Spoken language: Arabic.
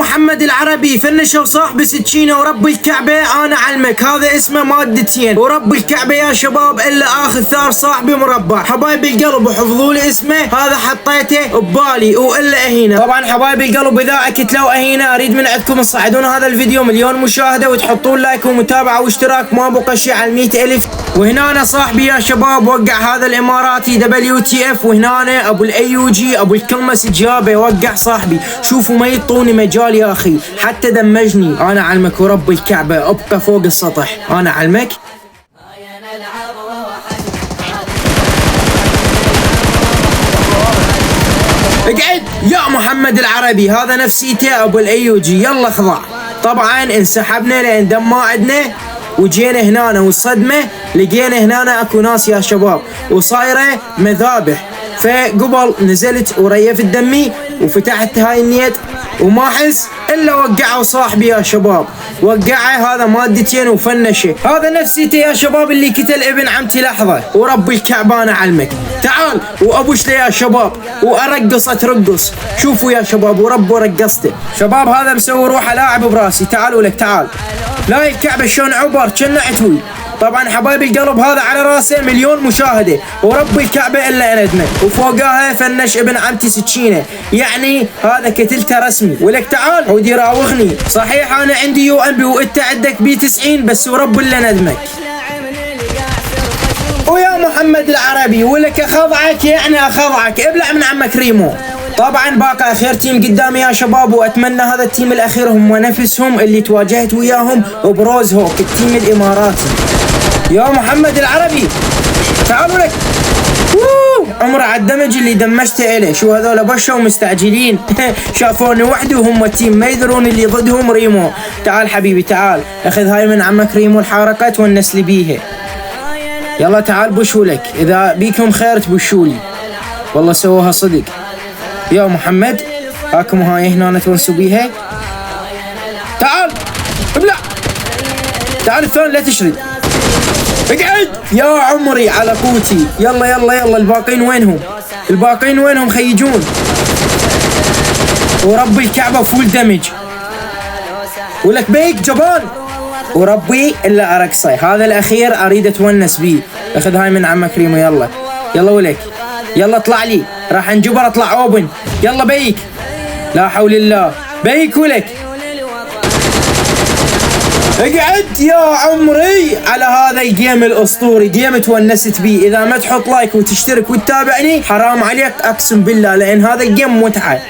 محمد العربي فنشوا صاحبي سكينه ورب الكعبه انا علمك، هذا اسمه مادتين ورب الكعبه يا شباب الا اخذ ثار صاحبي مربع. حبايب القلب وحفظوا لي اسمه، هذا حطيته ببالي والا هنا. طبعا حبايب القلب اذا اكتلوا هنا اريد من عندكم تصعدون هذا الفيديو مليون مشاهده وتحطون لايك ومتابعه واشتراك، ما بقى شيء على 100,000. وهنا أنا صاحبي يا شباب وقع هذا الاماراتي WTF، وهنا أنا ابو الAUG ابو الكلمه سجابه وقع صاحبي. شوفوا ما يعطوني مجال يا اخي، حتى دمجني. انا علمك ورب الكعبه ابقى فوق السطح، انا علمك. اقعد يا محمد العربي، هذا نفسيته ابو الAUG. يلا خضع. طبعا انسحبنا لان دم ما عندنا، وجينا هنا والصدمه لقينا هنا اكو ناس يا شباب وصايره مذابح، فقبل نزلت وريفت دمي وفتحت هاي النيت وما احس الا وقعوا صاحبي يا شباب. وقعه هذا مادتين وفنشه. هذا نفسيته يا شباب اللي قتل ابن عمتي لحظه ورب الكعبانه علمك. تعال وابوش له يا شباب وارقصه ترقص. شوفوا يا شباب ورب ورقصته شباب. هذا مسوي روحه لاعب براسي. تعالوا لك تعال. لا الكعبه شلون عبر كنا عتوي. طبعا حبايب القلب هذا على راسه مليون مشاهده ورب الكعبه الا اندمه، وفوقها فنش ابن عمتي سكينه، يعني هذا قتلته رسمي. ولك تعال عود يراوغني. صحيح انا عندي UMP وانت عندك B90 بس ورب الا ندمك. ويا محمد العربي ولك اخضعك يعني اخضعك، ابلع من عمك ريمو. طبعا باقي اخير تيم قدامي يا شباب، واتمنى هذا التيم الاخير هم نفسهم اللي تواجهت وياهم بروز هوك التيم الاماراتي. يا محمد العربي تعالوا لك. عمره على الدمج اللي دمجته إله. شو هذول بشوا مستعجلين شافوني وحدي وهم التيم ما يدرون اللي ضدهم ريمو. تعال حبيبي تعال اخذ هاي من عمك ريمو الحارقة ونس لي بيها. يلا تعال بشوا لك، اذا بيكم خير تبشولي، والله سووها صدق. يا محمد هاكم هاي هنا تونسوا بيها. تعال ابلع. تعال الثاني لا تشرد. اقعد يا عمري على قوتي. يلا يلا يلا الباقين وينهم؟ الباقين وينهم خيجون؟ ورب الكعبة فول دمج. ولك بيك جبان وربي الا ارقصه. هذا الاخير اريد اتونس بيه. اخذ هاي من عمك ريمو. يلا يلا ولك يلا اطلع لي، راح انجبر اطلع اوبن. يلا بيك لا حول الله. بيك ولك اقعد يا عمري على هذا الجيم الاسطوري. جيم تونست بيه. اذا ما تحط لايك وتشترك وتتابعني حرام عليك اقسم بالله، لان هذا الجيم متعه.